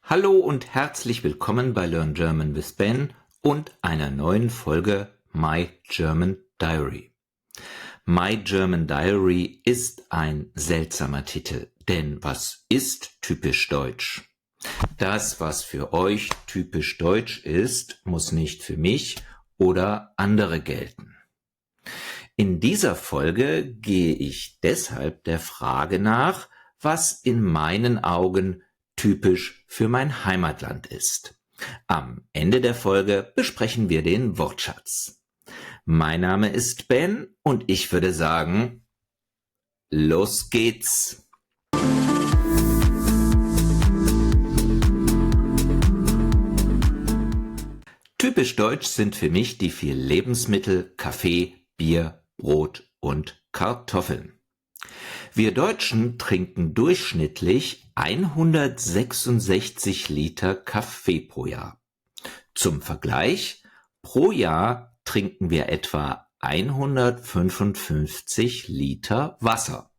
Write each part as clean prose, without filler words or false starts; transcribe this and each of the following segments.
Hallo und herzlich willkommen bei Learn German with Ben und einer neuen Folge My German Diary. My German Diary ist ein seltsamer Titel, denn was ist typisch deutsch? Das, was für euch typisch deutsch ist, muss nicht für mich oder andere gelten. In dieser Folge gehe ich deshalb der Frage nach, was in meinen Augen typisch für mein Heimatland ist. Am Ende der Folge besprechen wir den Wortschatz. Mein Name ist Ben und ich würde sagen, los geht's! Typisch deutsch sind für mich die 4 Lebensmittel Kaffee, Bier, Brot und Kartoffeln. Wir Deutschen trinken durchschnittlich 166 Liter Kaffee pro Jahr. Zum Vergleich, pro Jahr trinken wir etwa 155 Liter Wasser.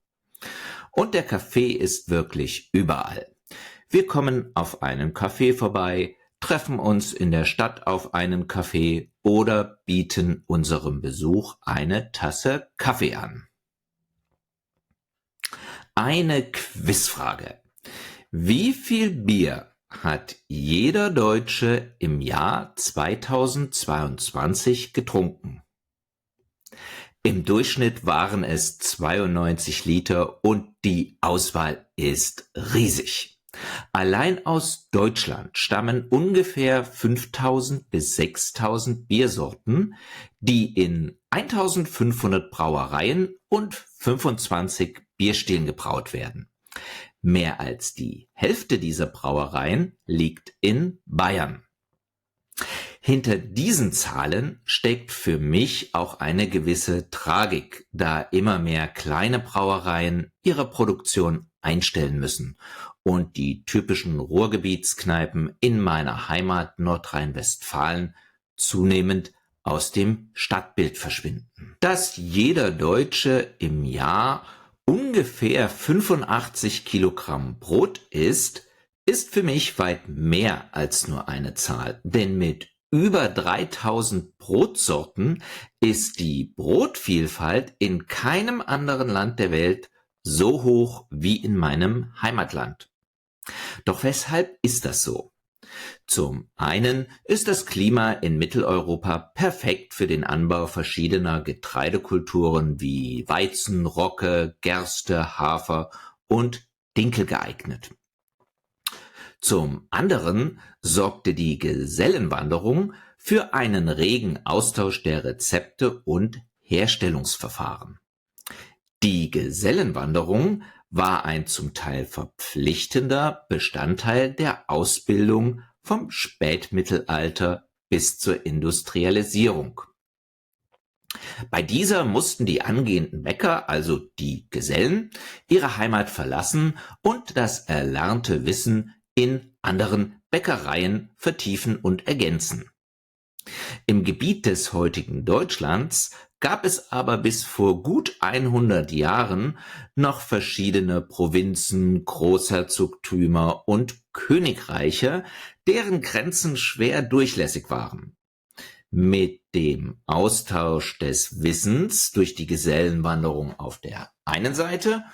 Und der Kaffee ist wirklich überall. Wir kommen auf einen Café vorbei, treffen uns in der Stadt auf einen Kaffee oder bieten unserem Besuch eine Tasse Kaffee an. Eine Quizfrage. Wie viel Bier hat jeder Deutsche im Jahr 2022 getrunken? Im Durchschnitt waren es 92 Liter und die Auswahl ist riesig. Allein aus Deutschland stammen ungefähr 5000 bis 6000 Biersorten, die in 1500 Brauereien und 25 Bierstilen gebraut werden. Mehr als die Hälfte dieser Brauereien liegt in Bayern. Hinter diesen Zahlen steckt für mich auch eine gewisse Tragik, da immer mehr kleine Brauereien ihre Produktion einstellen müssen und die typischen Ruhrgebietskneipen in meiner Heimat Nordrhein-Westfalen zunehmend aus dem Stadtbild verschwinden. Dass jeder Deutsche im Jahr ungefähr 85 Kilogramm Brot isst, ist für mich weit mehr als nur eine Zahl, denn mit über 3000 Brotsorten ist die Brotvielfalt in keinem anderen Land der Welt so hoch wie in meinem Heimatland. Doch weshalb ist das so? Zum einen ist das Klima in Mitteleuropa perfekt für den Anbau verschiedener Getreidekulturen wie Weizen, Rogge, Gerste, Hafer und Dinkel geeignet. Zum anderen sorgte die Gesellenwanderung für einen regen Austausch der Rezepte und Herstellungsverfahren. Die Gesellenwanderung war ein zum Teil verpflichtender Bestandteil der Ausbildung vom Spätmittelalter bis zur Industrialisierung. Bei dieser mussten die angehenden Bäcker, also die Gesellen, ihre Heimat verlassen und das erlernte Wissen in anderen Bäckereien vertiefen und ergänzen. Im Gebiet des heutigen Deutschlands gab es aber bis vor gut 100 Jahren noch verschiedene Provinzen, Großherzogtümer und Königreiche, deren Grenzen schwer durchlässig waren. Mit dem Austausch des Wissens durch die Gesellenwanderung auf der einen Seite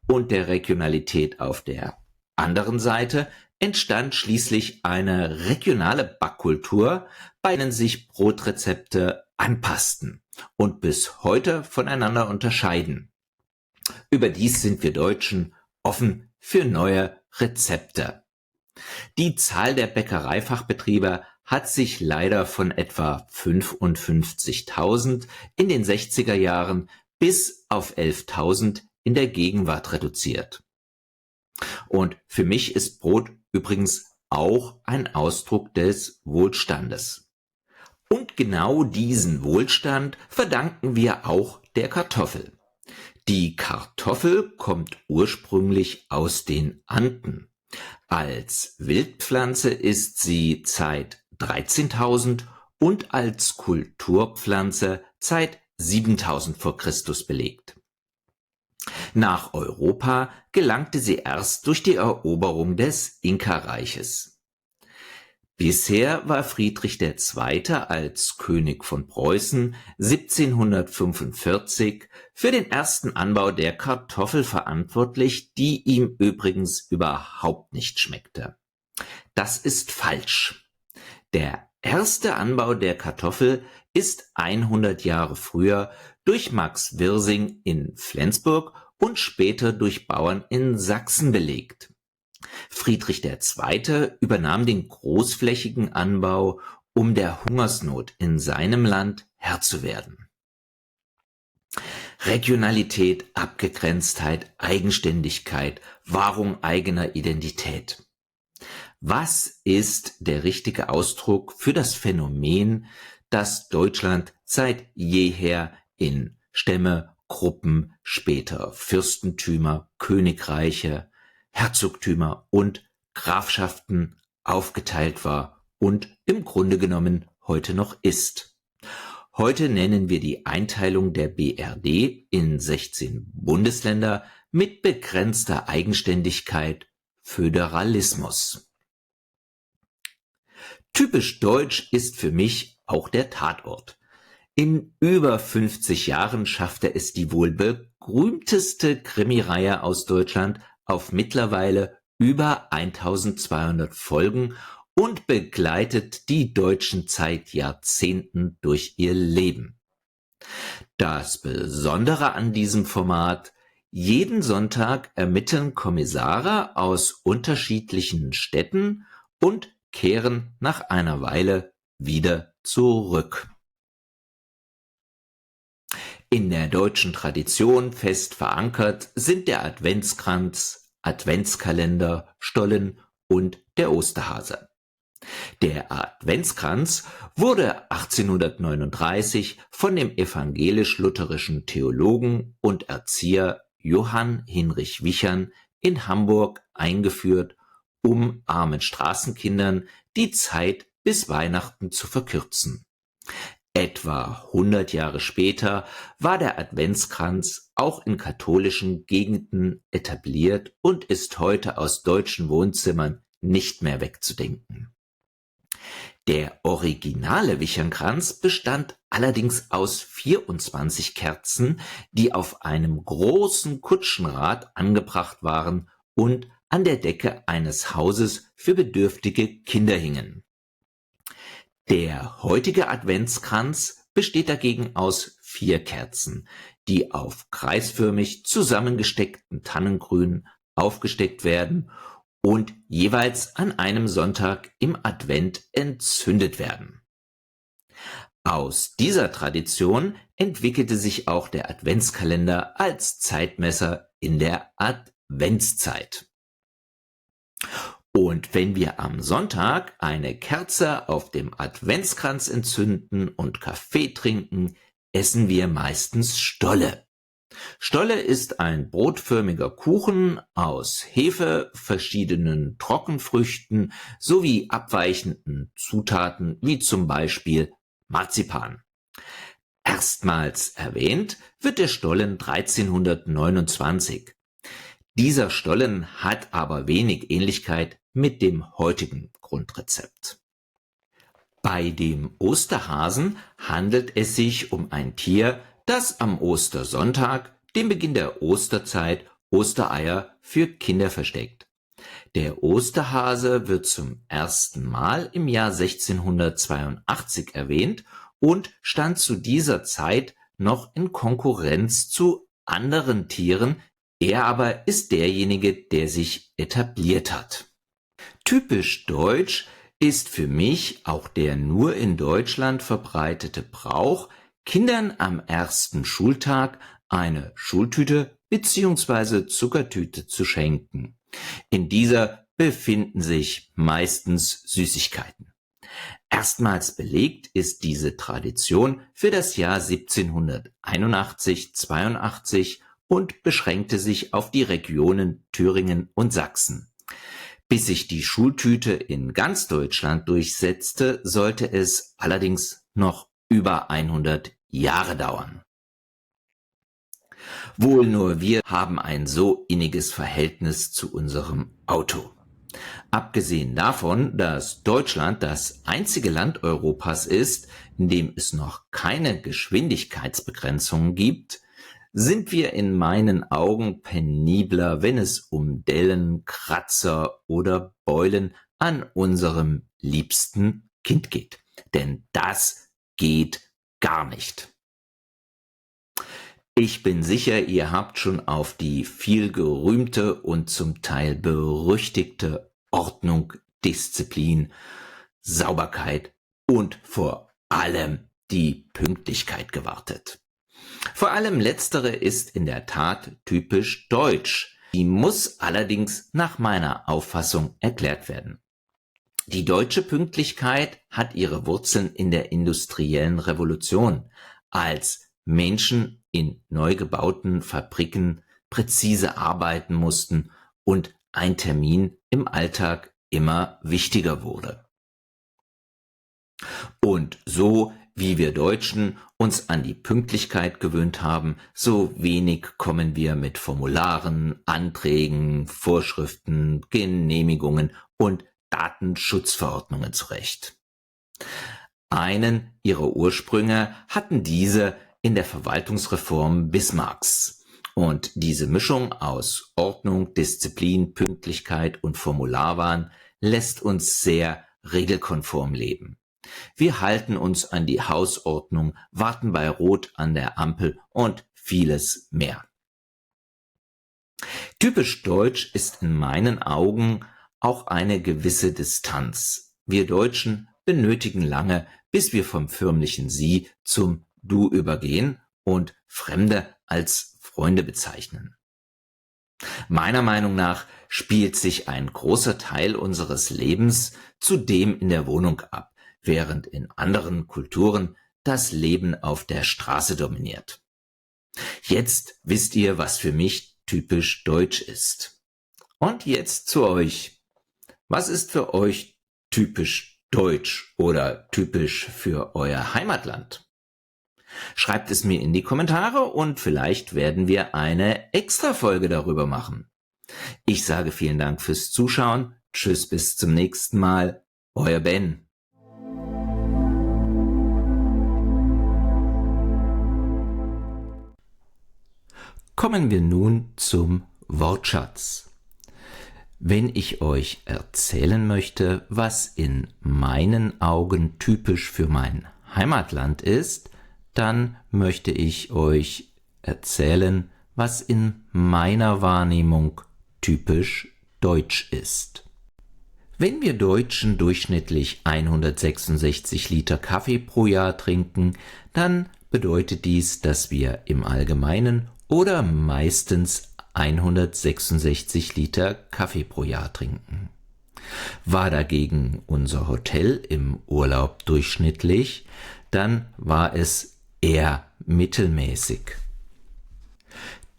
und der Regionalität auf der anderen Seite entstand schließlich eine regionale Backkultur, bei denen sich Brotrezepte anpassten und bis heute voneinander unterscheiden. Überdies sind wir Deutschen offen für neue Rezepte. Die Zahl der Bäckereifachbetriebe hat sich leider von etwa 55.000 in den 60er Jahren bis auf 11.000 in der Gegenwart reduziert. Und für mich ist Brot übrigens auch ein Ausdruck des Wohlstandes. Und genau diesen Wohlstand verdanken wir auch der Kartoffel. Die Kartoffel kommt ursprünglich aus den Anden. Als Wildpflanze ist sie seit 13.000 und als Kulturpflanze seit 7.000 vor Christus belegt. Nach Europa gelangte sie erst durch die Eroberung des Inka-Reiches. Bisher war Friedrich II. Als König von Preußen 1745 für den ersten Anbau der Kartoffel verantwortlich, die ihm übrigens überhaupt nicht schmeckte. Das ist falsch. Der erste Anbau der Kartoffel ist 100 Jahre früher durch Max Wirsing in Flensburg und später durch Bauern in Sachsen belegt. Friedrich II. Übernahm den großflächigen Anbau, um der Hungersnot in seinem Land Herr zu werden. Regionalität, Abgegrenztheit, Eigenständigkeit, Wahrung eigener Identität. Was ist der richtige Ausdruck für das Phänomen, dass Deutschland seit jeher in Stämme, Gruppen, später Fürstentümer, Königreiche, Herzogtümer und Grafschaften aufgeteilt war und im Grunde genommen heute noch ist? Heute nennen wir die Einteilung der BRD in 16 Bundesländer mit begrenzter Eigenständigkeit Föderalismus. Typisch deutsch ist für mich auch der Tatort. In über 50 Jahren schaffte es die wohl berühmteste Krimireihe aus Deutschland auf mittlerweile über 1200 Folgen und begleitet die Deutschen seit Jahrzehnten durch ihr Leben. Das Besondere an diesem Format: jeden Sonntag ermitteln Kommissare aus unterschiedlichen Städten und kehren nach einer Weile wieder zurück. In der deutschen Tradition fest verankert sind der Adventskranz, Adventskalender, Stollen und der Osterhase. Der Adventskranz wurde 1839 von dem evangelisch-lutherischen Theologen und Erzieher Johann Hinrich Wichern in Hamburg eingeführt, um armen Straßenkindern die Zeit bis Weihnachten zu verkürzen. Etwa 100 Jahre später war der Adventskranz auch in katholischen Gegenden etabliert und ist heute aus deutschen Wohnzimmern nicht mehr wegzudenken. Der originale Wichernkranz bestand allerdings aus 24 Kerzen, die auf einem großen Kutschenrad angebracht waren und an der Decke eines Hauses für bedürftige Kinder hingen. Der heutige Adventskranz besteht dagegen aus 4 Kerzen, die auf kreisförmig zusammengesteckten Tannengrün aufgesteckt werden und jeweils an einem Sonntag im Advent entzündet werden. Aus dieser Tradition entwickelte sich auch der Adventskalender als Zeitmesser in der Adventszeit. Und wenn wir am Sonntag eine Kerze auf dem Adventskranz entzünden und Kaffee trinken, essen wir meistens Stolle. Stolle ist ein brotförmiger Kuchen aus Hefe, verschiedenen Trockenfrüchten sowie abweichenden Zutaten wie zum Beispiel Marzipan. Erstmals erwähnt wird der Stollen 1329. Dieser Stollen hat aber wenig Ähnlichkeit mit dem heutigen Grundrezept. Bei dem Osterhasen handelt es sich um ein Tier, das am Ostersonntag, dem Beginn der Osterzeit, Ostereier für Kinder versteckt. Der Osterhase wird zum ersten Mal im Jahr 1682 erwähnt und stand zu dieser Zeit noch in Konkurrenz zu anderen Tieren. Er aber ist derjenige, der sich etabliert hat. Typisch deutsch ist für mich auch der nur in Deutschland verbreitete Brauch, Kindern am ersten Schultag eine Schultüte bzw. Zuckertüte zu schenken. In dieser befinden sich meistens Süßigkeiten. Erstmals belegt ist diese Tradition für das Jahr 1781/82 und beschränkte sich auf die Regionen Thüringen und Sachsen. Bis sich die Schultüte in ganz Deutschland durchsetzte, sollte es allerdings noch über 100 Jahre dauern. Wohl nur wir haben ein so inniges Verhältnis zu unserem Auto. Abgesehen davon, dass Deutschland das einzige Land Europas ist, in dem es noch keine Geschwindigkeitsbegrenzungen gibt, sind wir in meinen Augen penibler, wenn es um Dellen, Kratzer oder Beulen an unserem liebsten Kind geht. Denn das geht gar nicht. Ich bin sicher, ihr habt schon auf die viel gerühmte und zum Teil berüchtigte Ordnung, Disziplin, Sauberkeit und vor allem die Pünktlichkeit gewartet. Vor allem letztere ist in der Tat typisch deutsch. Die muss allerdings nach meiner Auffassung erklärt werden. Die deutsche Pünktlichkeit hat ihre Wurzeln in der industriellen Revolution, als Menschen in neu gebauten Fabriken präzise arbeiten mussten und ein Termin im Alltag immer wichtiger wurde. Und so wie wir Deutschen uns an die Pünktlichkeit gewöhnt haben, so wenig kommen wir mit Formularen, Anträgen, Vorschriften, Genehmigungen und Datenschutzverordnungen zurecht. Einen ihrer Ursprünge hatten diese in der Verwaltungsreform Bismarcks. Und diese Mischung aus Ordnung, Disziplin, Pünktlichkeit und Formularwahn lässt uns sehr regelkonform leben. Wir halten uns an die Hausordnung, warten bei Rot an der Ampel und vieles mehr. Typisch deutsch ist in meinen Augen auch eine gewisse Distanz. Wir Deutschen benötigen lange, bis wir vom förmlichen Sie zum Du übergehen und Fremde als Freunde bezeichnen. Meiner Meinung nach spielt sich ein großer Teil unseres Lebens zudem in der Wohnung ab, während in anderen Kulturen das Leben auf der Straße dominiert. Jetzt wisst ihr, was für mich typisch deutsch ist. Und jetzt zu euch. Was ist für euch typisch deutsch oder typisch für euer Heimatland? Schreibt es mir in die Kommentare und vielleicht werden wir eine Extra-Folge darüber machen. Ich sage vielen Dank fürs Zuschauen. Tschüss, bis zum nächsten Mal. Euer Ben. Kommen wir nun zum Wortschatz. Wenn ich euch erzählen möchte, was in meinen Augen typisch für mein Heimatland ist, dann möchte ich euch erzählen, was in meiner Wahrnehmung typisch deutsch ist. Wenn wir Deutschen durchschnittlich 166 Liter Kaffee pro Jahr trinken, dann bedeutet dies, dass wir im Allgemeinen oder meistens 166 Liter Kaffee pro Jahr trinken. War dagegen unser Hotel im Urlaub durchschnittlich, dann war es eher mittelmäßig.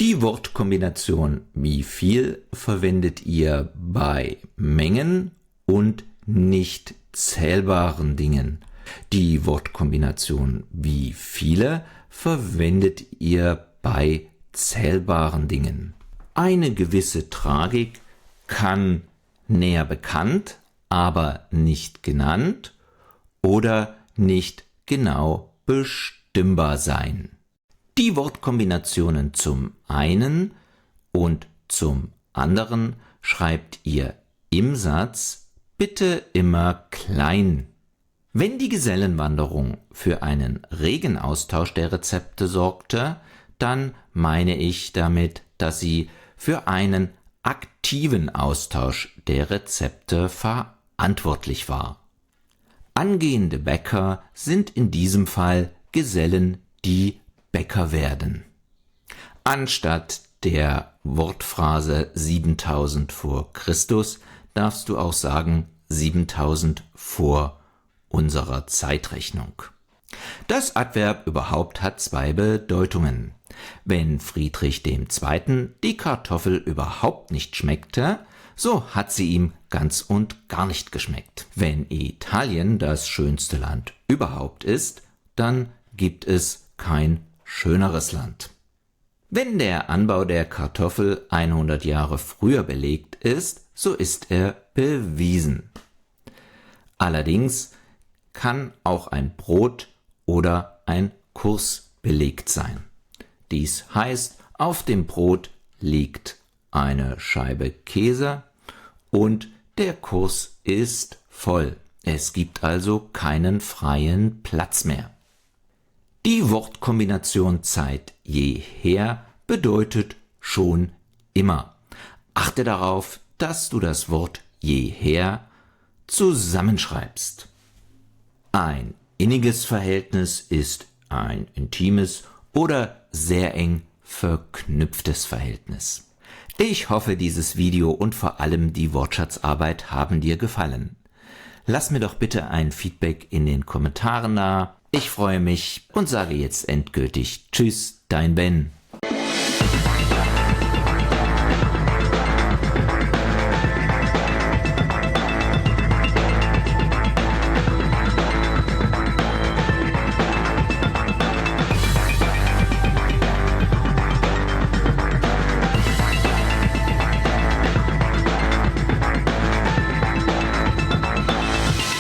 Die Wortkombination wie viel verwendet ihr bei Mengen und nicht zählbaren Dingen. Die Wortkombination wie viele verwendet ihr bei zählbaren Dingen. Eine gewisse Tragik kann näher bekannt, aber nicht genannt oder nicht genau bestimmbar sein. Die Wortkombinationen zum einen und zum anderen schreibt ihr im Satz bitte immer klein. Wenn die Gesellenwanderung für einen regen Austausch der Rezepte sorgte, dann meine ich damit, dass sie für einen aktiven Austausch der Rezepte verantwortlich war. Angehende Bäcker sind in diesem Fall Gesellen, die Bäcker werden. Anstatt der Wortphrase 7000 vor Christus darfst du auch sagen 7000 vor unserer Zeitrechnung. Das Adverb überhaupt hat zwei Bedeutungen. Wenn Friedrich II. Die Kartoffel überhaupt nicht schmeckte, so hat sie ihm ganz und gar nicht geschmeckt. Wenn Italien das schönste Land überhaupt ist, dann gibt es kein schöneres Land. Wenn der Anbau der Kartoffel 100 Jahre früher belegt ist, so ist er bewiesen. Allerdings kann auch ein Brot oder ein Kurs belegt sein. Dies heißt, auf dem Brot liegt eine Scheibe Käse und der Kurs ist voll. Es gibt also keinen freien Platz mehr. Die Wortkombination seit jeher bedeutet schon immer. Achte darauf, dass du das Wort jeher zusammenschreibst. Ein inniges Verhältnis ist ein intimes oder sehr eng verknüpftes Verhältnis. Ich hoffe, dieses Video und vor allem die Wortschatzarbeit haben dir gefallen. Lass mir doch bitte ein Feedback in den Kommentaren da. Ich freue mich und sage jetzt endgültig Tschüss, dein Ben.